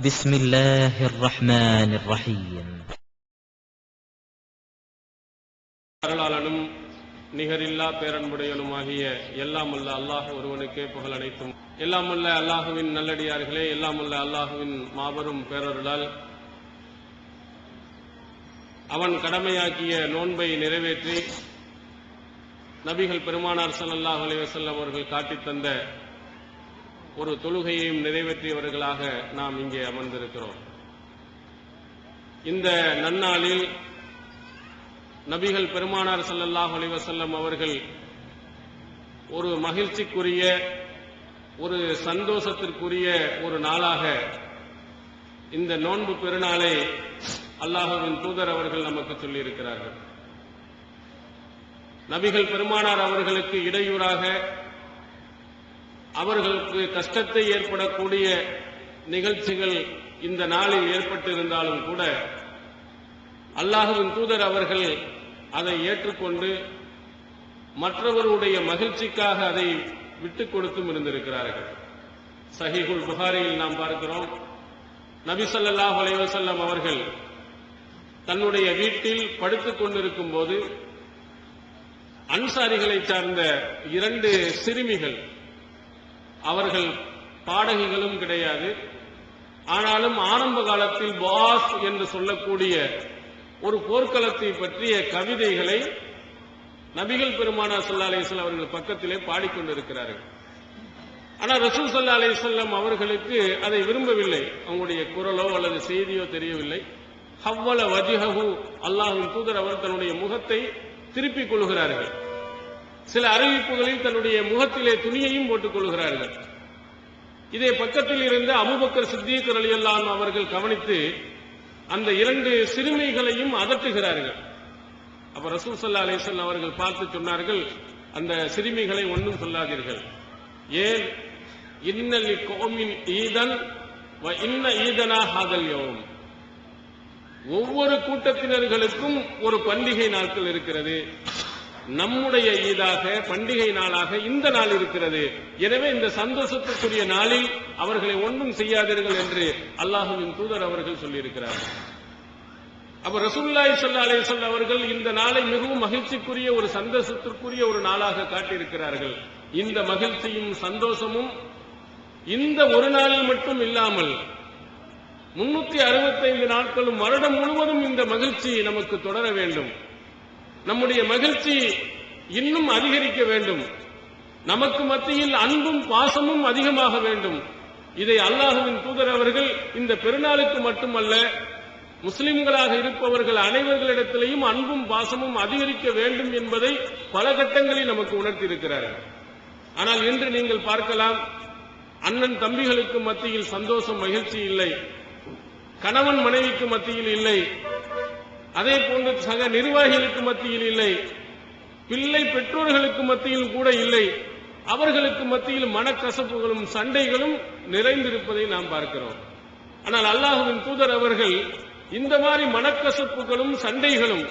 بسم الله الرحمن الرحيم. அருளாளனும் நிகரில்லா பேரன்புடையனுமாகிய எல்லாம் உள்ள அல்லாஹ் ஒருவனுக்கே புகழ் அனைத்தும். எல்லாம் உள்ள அல்லாஹுவின் நல்லடியார்களே, எல்லாம் உள்ள அல்லாஹுவின் மாபெரும் பேரருளால் அவன் கடமையாக்கிய நோன்பை நிறைவேற்றி நபிகள் பெருமானார் ஸல்லல்லாஹு அலைஹி வஸல்லம் அவர்கள் காட்டித் தந்த ஒரு தொழுகையையும் நிறைவேற்றியவர்களாக நாம் இங்கே அமர்ந்திருக்கிறோம். இந்த நன்னாளில் நபிகள் பெருமானார் ஸல்லல்லாஹு அலைஹி வஸல்லம் அவர்கள் ஒரு மகிழ்ச்சிக்குரிய, ஒரு சந்தோஷத்திற்குரிய ஒரு நாளாக இந்த நோன்பு பெருநாளை அல்லாஹ்வின் தூதர் அவர்கள் நமக்கு சொல்லியிருக்கிறார்கள். நபிகள் பெருமானார் அவர்களுக்கு இடையூறாக, அவர்களுக்கு கஷ்டத்தை ஏற்படக்கூடிய நிகழ்ச்சிகள் இந்த நாளில் ஏற்பட்டிருந்தாலும் கூட அல்லாஹ்வின் தூதர் அவர்கள் அதை ஏற்றுக்கொண்டு மற்றவருடைய மகிழ்ச்சிக்காக அதை விட்டுக் கொடுத்தும் இருந்திருக்கிறார்கள். சஹீஹுல் புகாரியில் நாம் பார்க்கிறோம், நபி ஸல்லல்லாஹு அலைஹி வஸல்லம் அவர்கள் தன்னுடைய வீட்டில் படுத்துக் கொண்டிருக்கும் போது அன்சாரிகளை சார்ந்த 2 சிறுமிகள், அவர்கள் பாடகிகளும் கிடையாது, ஆனாலும் ஆரம்ப காலத்தில் பாஸ் என்று சொல்லக்கூடிய ஒரு போர்க்களத்தை பற்றிய கவிதைகளை நபிகள் பெருமானார் ஸல்லல்லாஹு அலைஹி வஸல்லம் அவர்கள் பக்கத்திலே பாடிக்கொண்டிருக்கிறார்கள். ஆனால் ரசூல் ஸல்லல்லாஹு அலைஹி வஸல்லம் அவர்களுக்கு அதை விரும்பவில்லை. அவங்களுடைய குரலோ அல்லது செய்தியோ தெரியவில்லை. ஹவ்வல வஜ்ஹஹு, அல்லாஹ்வின் தூதர் அவர் தன்னுடைய முகத்தை திருப்பிக் கொள்கிறார்கள். சில அறிவிப்புகளில் தன்னுடைய முகத்திலே துணியையும் போட்டுக் கொள்கிறார்கள். இதை பக்கத்தில் இருந்த அபூபக்கர் சித்தீக் ரலியல்லாஹு அன்ஹு அவர்கள் கவனித்து அந்த 2 சிறுமிகளையும் அதட்டுகிறார்கள். அப்ப ரசூல் ஸல்லல்லாஹு அலைஹி வஸல்லம் அவர்கள் பார்த்து சொன்னார்கள், அந்த சிறுமிகளை ஒன்றும் சொல்லாதீர்கள். ஏன்? இன்னலி கௌமின் ஈதன் வ இன்ன ஈதனா ஹாதல் யௌம். ஒவ்வொரு கூட்டத்தினர்களுக்கும் ஒரு பண்டிகை நாட்கள் இருக்கிறது. நம்முடைய ஈதாக, பண்டிகை நாளாக இந்த நாள் இருக்கிறது. எனவே இந்த சந்தோஷத்துக்குரிய நாளில் அவர்களை ஒன்றும் செய்யாதீர்கள் என்று அல்லாஹ்வின் தூதர் அவர்கள் சொல்லியிருக்கிறார்கள். அப்ப ரசூலுல்லாஹி ஸல்லல்லாஹு அலைஹி வஸல்லம் அவர்கள் இந்த நாளை மிகவும் மகிழ்ச்சிக்குரிய, ஒரு சந்தோஷத்திற்குரிய ஒரு நாளாக காட்டியிருக்கிறார்கள். இந்த மகிழ்ச்சியும் சந்தோஷமும் இந்த ஒரு நாளில் மட்டும் இல்லாமல் 365 நாட்களும் வருடம் முழுவதும் இந்த மகிழ்ச்சி நமக்கு தொடர வேண்டும். நம்முடைய மகிழ்ச்சி இன்னும் அதிகரிக்க வேண்டும். நமக்கு மத்தியில் அன்பும் பாசமும் அதிகமாக வேண்டும். இதை அல்லாஹ்வின் தூதர் அவர்கள் இந்த பெருநாளுக்கு மட்டுமல்ல, முஸ்லிம்களாக இருப்பவர்கள் அனைவர்களிடத்திலேயும் அன்பும் பாசமும் அதிகரிக்க வேண்டும் என்பதை பல கட்டங்களில் நமக்கு உணர்த்தியிருக்கிறார்கள். ஆனால் இன்று நீங்கள் பார்க்கலாம், அண்ணன் தம்பிகளுக்கு மத்தியில் சந்தோஷம், மகிழ்ச்சி இல்லை. கணவன் மனைவிக்கு மத்தியில் இல்லை. அதே போன்று சக நிர்வாகிகளுக்கு மத்தியில் இல்லை. பிள்ளை பெற்றோர்களுக்கு மத்தியில் கூட இல்லை. அவர்களுக்கு மத்தியில் மனக்கசப்புகளும் சண்டைகளும் நிறைந்திருப்பதை நாம் பார்க்கிறோம். ஆனால் அல்லாஹ்வின் தூதர் அவர்கள் இந்த மாதிரி மனக்கசப்புகளும் சண்டைகளும்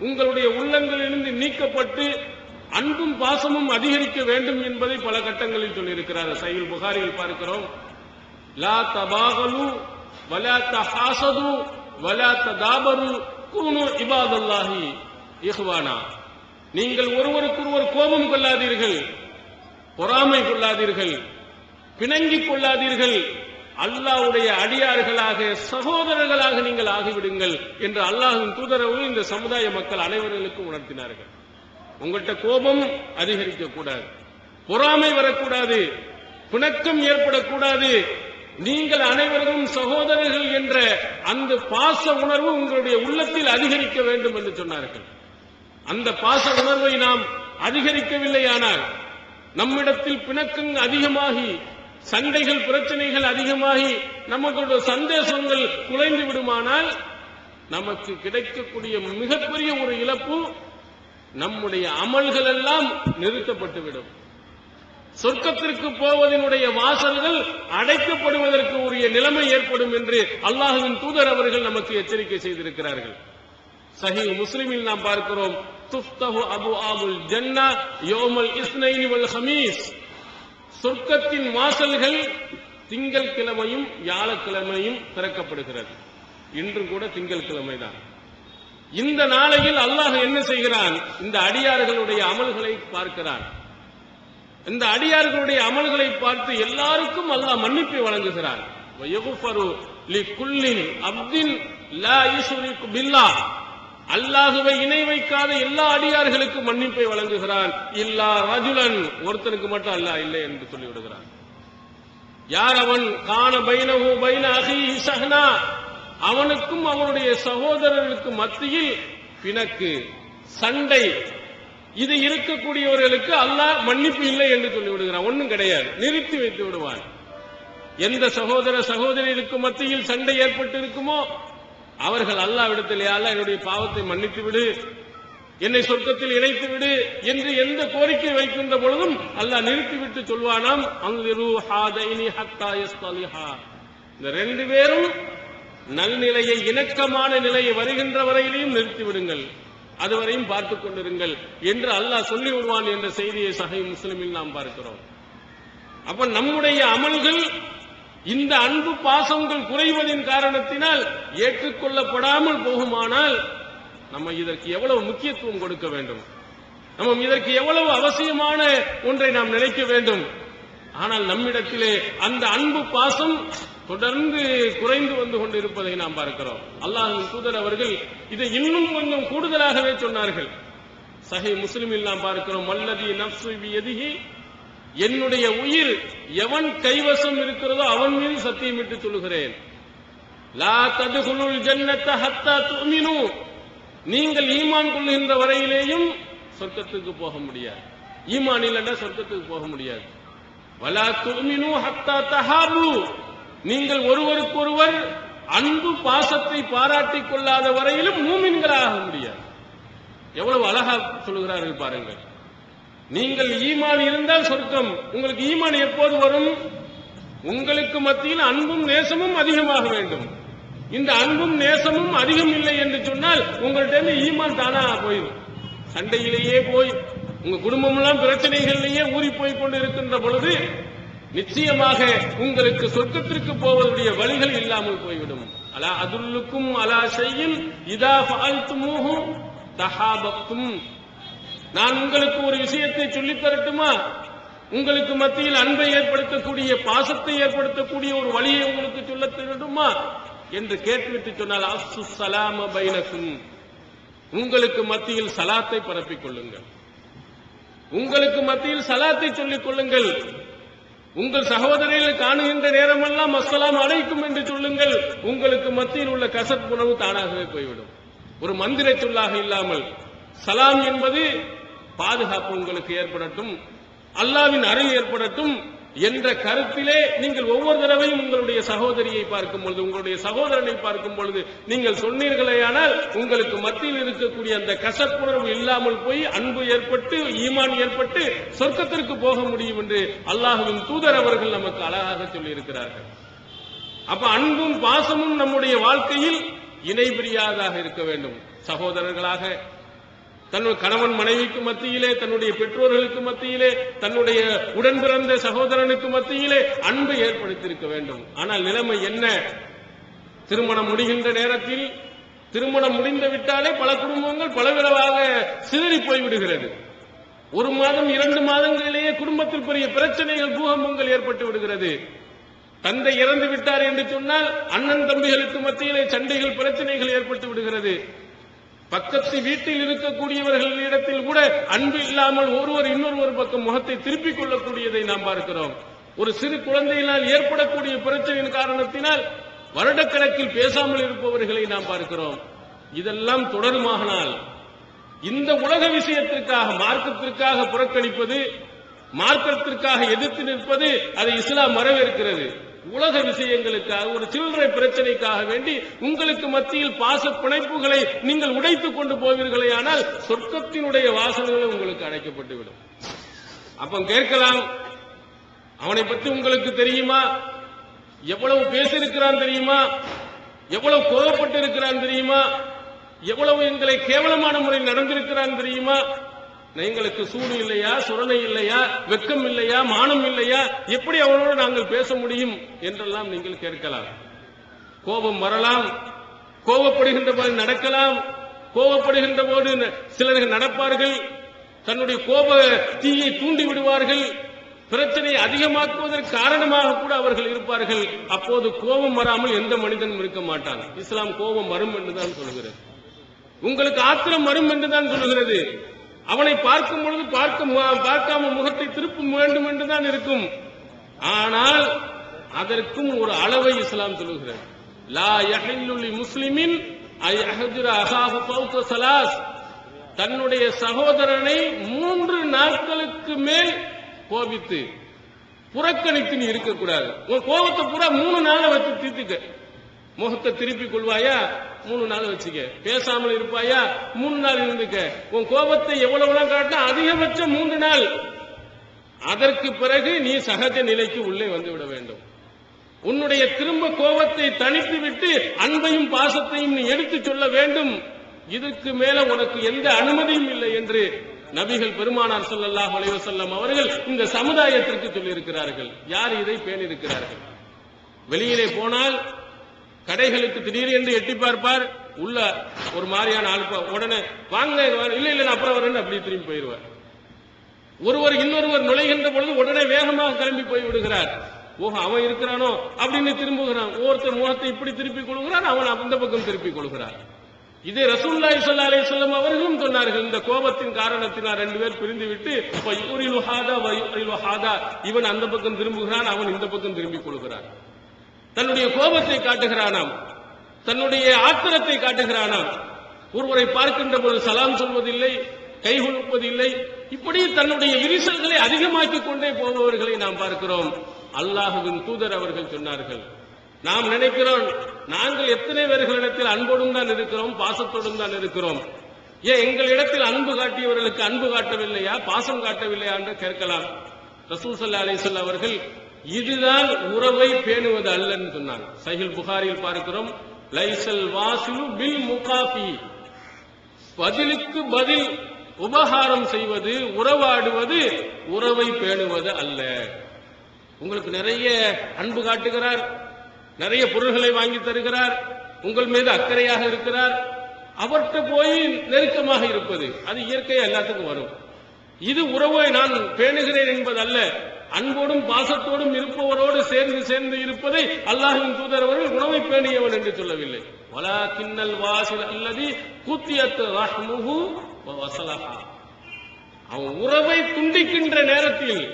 உங்களுடைய உள்ளங்களிலிருந்து நீக்கப்பட்டு அன்பும் பாசமும் அதிகரிக்க வேண்டும் என்பதை பல கட்டங்களில் சொல்லியிருக்கிறார். சஹீஹுல் புகாரியில் பார்க்கிறோம், லா தபாகலு வலா தஹாசது வலா ததாபரு கூனு இபாதல்லாஹி இஹ்வானா. நீங்கள் ஒருவருக்கொருவர் கோபம் கொள்ளாதீர்கள், பொறாமை கொள்ளாதீர்கள், பிணங்கிக் கொள்ளாதீர்கள், அல்லாஹ்வுடைய அடியார்களாக, சகோதரர்களாக நீங்கள் ஆகிவிடுங்கள் என்று அல்லாஹ்வின் தூதரவர்கள் இந்த சமுதாய மக்கள் அனைவர்களுக்கும் உணர்த்தினார்கள். உங்கள்கிட்ட கோபம் அதிகரிக்க கூடாது, பொறாமை வரக்கூடாது, பிணக்கம் ஏற்படக்கூடாது. நீங்கள் அனைவரும் சகோதரர்கள் என்ற அந்த பாச உணர்வு உங்களுடைய உள்ளத்தில் அதிகரிக்க வேண்டும் என்று சொன்னார்கள். அந்த பாச உணர்வை நாம் அதிகரிக்கவில்லையானால், நம்மிடத்தில் பிணக்கம் அதிகமாகி, சண்டைகள், பிரச்சனைகள் அதிகமாகி, நமக்கு சந்தேசங்கள் குலைந்து விடுமானால் நமக்கு கிடைக்கக்கூடிய மிகப்பெரிய ஒரு இழப்பு, நம்முடைய அமல்கள் எல்லாம் நிறுத்தப்பட்டுவிடும். சொர்க்கத்திற்கு போவதனுடைய வாசல்கள் அடைக்கப்படுவதற்கு உரிய நிலைமை ஏற்படும் என்று அல்லாஹ்வின் தூதர் அவர்கள் நமக்கு எச்சரிக்கை செய்திருக்கிறார்கள். சஹீஹ் முஸ்லிமில் நாம் பார்க்கிறோம், துஃப்தஹு அபுஆபுல் ஜன்னா யௌமல் இஸ்னைனி வல் ஹமீஸ். சொர்க்கத்தின் வாசல்கள் திங்கள் கிழமையும் வியாழக்கிழமையும் திறக்கப்படுகிறது. இன்று கூட திங்கள் கிழமை தான். இந்த நாளையில் அல்லாஹ் என்ன செய்கிறான்? இந்த அடியார்களுடைய அமல்களை பார்க்கிறான். இந்த அடியார்களுடைய அமல்களை பார்த்து எல்லாருக்கும் அல்லாஹ் மன்னிப்பை வழங்குகிறான். அல்லாஹுவை இணை வைக்காத எல்லா அடியார்களுக்கும் மன்னிப்பை வழங்குகிறான். இல்லா ரஜுலன், ஒருத்தனுக்கு மட்டும் அல்லாஹ் இல்லை என்று சொல்லிவிடுகிறான். யார் அவன்? கான பைனஹு பைன அஹீஹி ஸஹ்னா, அவனுக்கும் அவனுடைய சகோதரர்களுக்கு மத்தியில் பிணக்கு, சண்டை, இது இருக்கக்கூடியவர்களுக்கு அல்லாஹ் மன்னிப்பு இல்லை என்று சொல்லிவிடுகிறான். ஒன்றும் கிடையாது, நிறுத்தி வைத்து விடுவான். எந்த சகோதர சகோதரிகளுக்கு மத்தியில் சண்டை ஏற்பட்டு இருக்குமோ அவர்கள் அல்லாஹ்விடத்தில், யா அல்லாஹ் என்னுடைய பாவத்தை மன்னித்து விடு, என்னை சொர்க்கத்தில் இணைத்து விடு என்று எந்த கோரிக்கை வைக்கின்ற பொழுதும் அல்லாஹ் நிறுத்திவிட்டு சொல்வானாம், அன்லிரு ஹாதைனி ஹத்தா யஸ்தலிஹா, இந்த ரெண்டு பேரும் நல்நிலையை, இணக்கமான நிலையை வருகின்ற வரையிலையும் நிறுத்திவிடுங்கள், அதுவரையும் பார்த்துக் கொண்டிருங்கள் என்று அல்லாஹ் சொல்லி விடுவான் என்ற செய்தியை சஹீஹ் முஸ்லிமில் நாம் பார்க்கிறோம். அப்ப நம்முடைய அமல்கள் இந்த அன்பு பாசங்கள் குறைவதின் காரணத்தினால் ஏற்றுக்கொள்ளப்படாமல் போகுமானால் நம்ம இதற்கு எவ்வளவு முக்கியத்துவம் கொடுக்க வேண்டும், நம்ம இதற்கு எவ்வளவு அவசியமான ஒன்றை நாம் நினைக்க வேண்டும். ஆனால் நம்மிடத்திலே அந்த அன்பு பாசம் தொடர்ந்து குறைந்து வந்து கொண்டிருப்பதை நாம் பார்க்கிறோம். அல்லாஹ்வின் தூதர் அவர்கள் இதை இன்னும் கொஞ்சம் கூடுதலாகவே சொன்னார்கள். சஹீஹ் முஸ்லிமில் நாம் பார்க்கிறோம், வல்லதி நஃப்ஸு பியதிஹி, என்னுடைய உயிர் எவன் கைவசம் இருக்கிறதோ அவன் மீது சத்தியமிட்டு சொல்லுகிறேன், லா ததுகுலுல் ஜன்னத ஹத்தா துமினு, நீங்கள் ஈமான் கொள்கின்ற வரையிலேயும் சொர்க்கத்துக்கு போக முடியாது. ஈமான் இல்லைன்னா சொர்க்கத்துக்கு போக முடியாது. வலா துமினு ஹத்தா தஹாபு, நீங்கள் ஒருவருக்கொருவர் அன்பு பாசத்தை பாராட்டிக் கொள்ளாத வரையிலும் மூமின்களாக முடியாது. எவ்வளவு அழகா சொல்லுகிறார்கள் பாருங்கள். நீங்கள் ஈமான் இருந்தால் சொர்க்கம். உங்களுக்கு ஈமான் எப்போது வரும்? உங்களுக்கு மத்தியில் அன்பும் நேசமும் அதிகமாக வேண்டும். இந்த அன்பும் நேசமும் அதிகம் இல்லை என்று சொன்னால் உங்கள்கிட்ட ஈமான் தானா போயிடும். சண்டையிலேயே போய் உங்க குடும்பம் எல்லாம் பிரச்சனைகளிலேயே ஊறி போய் கொண்டு இருக்கின்ற பொழுது நிச்சயமாக உங்களுக்கு சொர்க்கத்திற்கு போவதுடைய வழிகள் இல்லாமல் போய்விடும். அலா அதுல்லுக்கும் அலா ஷைஇன் இதா ஃபஅல்துமூஹு தஹாபத்தும், நான் உங்களுக்கு ஒரு விஷயத்தை சொல்லித் தரட்டுமா? உங்களுக்கு மத்தியில் அன்பை ஏற்படுத்தக்கூடிய, பாசத்தை ஏற்படுத்தக்கூடிய ஒரு வழியை உங்களுக்கு சொல்ல தரட்டுமா என்று கேட்டுவிட்டு சொன்னால், அஸ்ஸு ஸலாம பைனக்கும், உங்களுக்கு மத்தியில் சலாத்தை பரப்பிக் கொள்ளுங்கள், உங்களுக்கு மத்தியில் சலாத்தை சொல்லிக் கொள்ளுங்கள், உங்கள் சகோதரர்களை காணுகின்ற நேரமெல்லாம் அஸ்ஸலாமு அலைக்கும் என்று சொல்லுங்கள், உங்களுக்கு மத்தியில் உள்ள கசப்புணர்வு தானாகவே போய்விடும். ஒரு மந்திர சொல்லாக இல்லாமல் சலாம் என்பது பாதுகாப்பு உங்களுக்கு ஏற்படட்டும், அல்லாஹ்வின் அருள் ஏற்படட்டும் என்ற கருத்திலே நீங்கள் ஒவ்வொரு தடவையும் உங்களுடைய சகோதரியை பார்க்கும் பொழுது, உங்களுடைய சகோதரனை பார்க்கும் பொழுது நீங்கள் சொன்னீர்களேயானால் உங்களுக்கு மத்தியில் இருக்கக்கூடிய அந்த கசப்புணர்வு இல்லாமல் போய் அன்பு ஏற்பட்டு ஈமான் ஏற்பட்டு சொர்க்கத்திற்கு போக முடியும் என்று அல்லாஹ்வின் தூதர் அவர்கள் நமக்கு அழகாக சொல்லி இருக்கிறார்கள். அப்ப அன்பும் பாசமும் நம்முடைய வாழ்க்கையில் இணை பிரியாதாக இருக்க வேண்டும். சகோதரர்களாக, தன்னுடைய கணவன் மனைவிக்கு மத்தியிலே, தன்னுடைய பெற்றோர்களுக்கு மத்தியிலே, தன்னுடைய உடன் பிறந்த சகோதரனுக்கு மத்தியிலே அன்பை ஏற்படுத்தியிருக்க வேண்டும். ஆனால் நிலைமை என்ன? திருமணம் முடிகின்ற நேரத்தில், திருமணம் முடிந்து விட்டாலே பல குடும்பங்கள் பலவிதமாக சிதறி போய்விடுகிறது. ஒரு மாதம் 2 மாதங்களிலேயே குடும்பத்தில் பெரிய பிரச்சனைகள், பூகம்பங்கள் ஏற்பட்டு விடுகிறது. தந்தை இறந்து விட்டார் என்று சொன்னால் அண்ணன் தம்பிகளுக்கு மத்தியிலே சண்டைகள், பிரச்சனைகள் ஏற்பட்டு விடுகிறது. பக்கத்து வீட்டில் இருக்கக்கூடியவர்களிடத்தில் கூட அன்பு இல்லாமல் ஒருவர் இன்னொரு பக்கம் முகத்தை திருப்பிக் கொள்ளக்கூடியதை நாம் பார்க்கிறோம். ஒரு சிறு குழந்தையினால் ஏற்படக்கூடிய பிரச்சனையின் காரணத்தினால் வருடக்கணக்கில் பேசாமல் இருப்பவர்களை நாம் பார்க்கிறோம். இதெல்லாம் தொடருமானால் இந்த உலக விஷயத்திற்காக, மார்க்கத்திற்காக புறக்கணிப்பது, மார்க்கத்திற்காக எதிர்த்து நிற்பது, அதை இஸ்லாம் வரவேற்கிறது. உலக விஷயங்களுக்காக, ஒரு சில்லறை பிரச்சனைக்காக வேண்டி உங்களுக்கு மத்தியில் பாச பிணைப்புகளை நீங்கள் உடைத்துக் கொண்டு போவீர்களே, ஆனால் சொர்க்கத்தினுடைய வாசல்களை உங்களுக்கு அடைக்கப்பட்டுவிடும். அப்ப கேட்கலாம், அவனை பற்றி உங்களுக்கு தெரியுமா? எவ்வளவு பேசியிருக்கிறான் தெரியுமா? எவ்வளவு கோபப்பட்டு இருக்கிறான் தெரியுமா? எவ்வளவு எங்களை கேவலமான முறையில் நடந்திருக்கிறான் தெரியுமா எங்களுக்கு சூடு இல்லையா, சுரணை இல்லையா, வெக்கம் இல்லையா, மானம் இல்லையா, எப்படி அவனோடு நாங்கள் பேச முடியும் என்றெல்லாம் நீங்கள் கேட்கலாம். கோபம் வரலாம், கோபப்படுகின்ற போது நடக்கலாம், கோபப்படுகின்ற போது சிலர்கள் நடப்பார்கள், தன்னுடைய கோப தீயை தூண்டி விடுவார்கள், பிரச்சனையை அதிகமாக்குவதற்கு காரணமாக கூட அவர்கள் இருப்பார்கள். அப்போது கோபம் வராமல் எந்த மனிதனும் இருக்க மாட்டான். இஸ்லாம் கோபம் வரும் என்றுதான் சொல்கிறது. உங்களுக்கு ஆத்திரம் வரும் என்றுதான் சொல்கிறது. அவனை பார்க்கும் பொழுது பார்க்காம முகத்தை திருப்ப வேண்டும் என்றுதான் இருக்கும். ஆனால் அதற்கும் ஒரு அளவை இஸ்லாம் சொல்லுகிறது. லா யஹில்லு லிமுஸ்லிமின் ஐ யஹ்ஜுர அஹாஹு ஃபௌக ஸலாஸ். தன்னுடைய சகோதரனை 3 நாட்களுக்கு மேல் கோபித்து புறக்கணித்து நீ இருக்கக்கூடாது. உன் கோபத்தை பூரா 3 நாளை வச்சு தீர்த்துக்க. முகத்தை திருப்பி கொள்வாயா, 3 நாள் வச்சுக்க. பேசாமல் இருப்பாயா, 3 நாள் இருந்துக்க. உன் கோபத்தை எவ்வளவுலாம் காட்டினா அதிகபட்சம் 3 நாள். அதற்கு பிறகு நீ சகஜ நிலைக்கு உள்ளே வந்துவிட வேண்டும். உன்னுடைய திரும்ப கோபத்தை தணித்து விட்டு அன்பையும் பாசத்தையும் நீ எடுத்துச் சொல்ல வேண்டும். இதற்கு மேல உனக்கு எந்த அனுமதியும் இல்லை என்று நபிகள் பெருமானார் ஸல்லல்லாஹு அலைஹி வஸல்லம் அவர்கள் இந்த சமுதாயத்திற்கு சொல்லியிருக்கிறார்கள். யார் இதை பேணியிருக்கிறார்கள்? வெளியிலே போனால் கடைகளுக்கு திடீரென்று எட்டி பார்ப்பார், உள்ள ஒரு மாதிரியான ஆள்பா, உடனே வாங்க, இல்ல இல்ல நான் அப்புறம் வரேன்னு அப்படி திரும்பி போயிடுவார். ஒருவர் இன்னொருவர் நுழைகின்ற பொழுது உடனே வேகமாக கிளம்பி போய் விடுகிறார். ஓஹோ, அவன் இருக்கிறானோ அப்படின்னு திரும்புகிறான். ஒருத்தர் முகத்தை இப்படி திருப்பி கொள்கிறான், அவன் அந்த பக்கம் திருப்பி கொள்கிறார். இதே ரசூலுல்லாஹி ஸல்லல்லாஹு அலைஹி வஸல்லம் அவர்களும் சொன்னார்கள். இந்த கோபத்தின் காரணத்தினால் 2 பேர் பிரிந்து விட்டு இவன் அந்த பக்கம் திரும்புகிறான், அவன் இந்த பக்கம் திரும்பிக் கொள்கிறான். தன்னுடைய கோபத்தை காட்டுகிறானாம், தன்னுடைய ஆத்திரத்தை காட்டுகிறானாம். ஒருவரை பார்க்கின்ற போது சலாம் சொல்வதில்லை, கை குலுக்குவதில்லை. இப்படி தன்னுடைய விரிசல்களை அதிகமாக்கிக் கொண்டே போபவர்களை நாம் பார்க்கிறோம். அல்லாஹ்வின் தூதர் அவர்கள் சொன்னார்கள், நாம் நினைக்கிறோம் நாங்கள் எத்தனை பேர்களிடத்தில் அன்போடும் தான் இருக்கிறோம், பாசத்தோடும் தான் இருக்கிறோம். ஏன் எங்களிடத்தில் அன்பு காட்டியவர்களுக்கு அன்பு காட்டவில்லையா, பாசம் காட்டவில்லையா என்று கேட்கலாம். ரசூல் ஸல்லல்லாஹு அலைஹி வஸல்லம் அவர்கள் இதுதான் உறவை பேணுவது அல்லன்னு சொன்னாங்க. சஹீஹ் புகாரியில் பார்க்கிறோம், லைசல் வாசிலு பில் முகாஃபி. பதிலுக்கு பதில் உபகாரம் செய்வது, உறவாடுவது உறவை பேணுவது அல்ல. உங்களுக்கு நிறைய அன்பு காட்டுகிறார், நிறைய பொருள்களை வாங்கி தருகிறார், உங்கள் மீது அக்கறையாக இருக்கிறார், அவர்கிட்ட போய் நெருக்கமாக இருப்பது அது இயற்கையா எல்லாத்துக்கும் வரும். இது உறவை நான் பேணுகிறேன் என்பது அல்ல. அன்போடும் பாசத்தோடும் இருப்பவரோடு சேர்ந்து இருப்பதை அல்லாஹ்வின் தூதர் அவர்கள் உறவை பேணியவன் என்று சொல்லவில்லை. வலாகின்னல் வாசில் அல்லதி குத்தியத் ரஹ்முஹு வஸலஹா. அவன் உறவை துண்டிக்கின்ற நேரத்தில்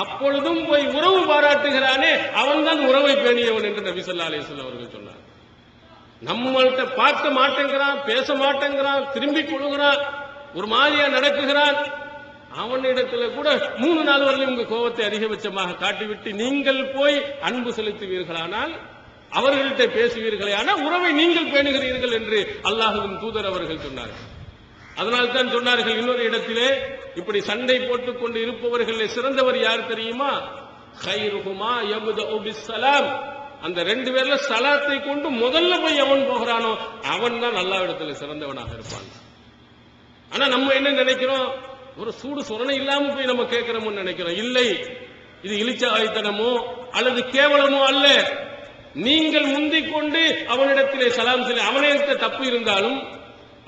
அப்பொழுதும் போய் உறவு பாராட்டுகிறானே, அவன் தான் உறவை பேணியவன் என்று நபி ஸல்லல்லாஹு அலைஹி வஸல்லம் அவர்கள் சொன்னார். நம்மள்கிட்ட பார்க்க மாட்டேங்கிறான், பேச மாட்டேங்கிறான், திரும்பிக் கொள்கிறான், ஒரு மாதிரியா நடக்குகிறான், அவனிடத்துல கூட 3 நாள் வரையும் உங்க கோபத்தை அதிகபட்சமாக காட்டிவிட்டு நீங்கள் போய் அன்பு செலுத்துவீர்களானால், அவர்கள்ட்ட பேசுவீர்களே, ஆனால் உறவை நீங்கள் பேணுகிறீர்கள் என்று அல்லாஹ்வின் தூதர் அவர்கள் சொன்னார்கள். அதனால் தான் சொன்னார்கள் இன்னொரு இடத்திலே, இப்படி சண்டை போட்டுக் கொண்டு இருப்பவர்கள் சிறந்தவர் யார் தெரியுமா? கைருஹுமா யப்தஉ பிஸ்ஸலாம். அந்த 2 பேர்ல சலாத்தை கொண்டு முதல்ல போய் எவன் போகிறானோ அவன் தான் அல்லாஹ்விடத்தில் சிறந்தவனாக இருப்பான். ஆனா நம்ம என்ன நினைக்கிறோம், ஒரு சூடு சுரணை இல்லாம போய் நம்ம கேட்கிறோம்னு நினைக்கிறோம். இல்லை, இது இளிச்சவாய்த்தனமோ அல்லது கேவலமோ அல்ல. நீங்கள் முந்திக் கொண்டு அவனிடத்திலே சலாம் செய்ய, அவனிடத்த தப்பு இருந்தாலும்,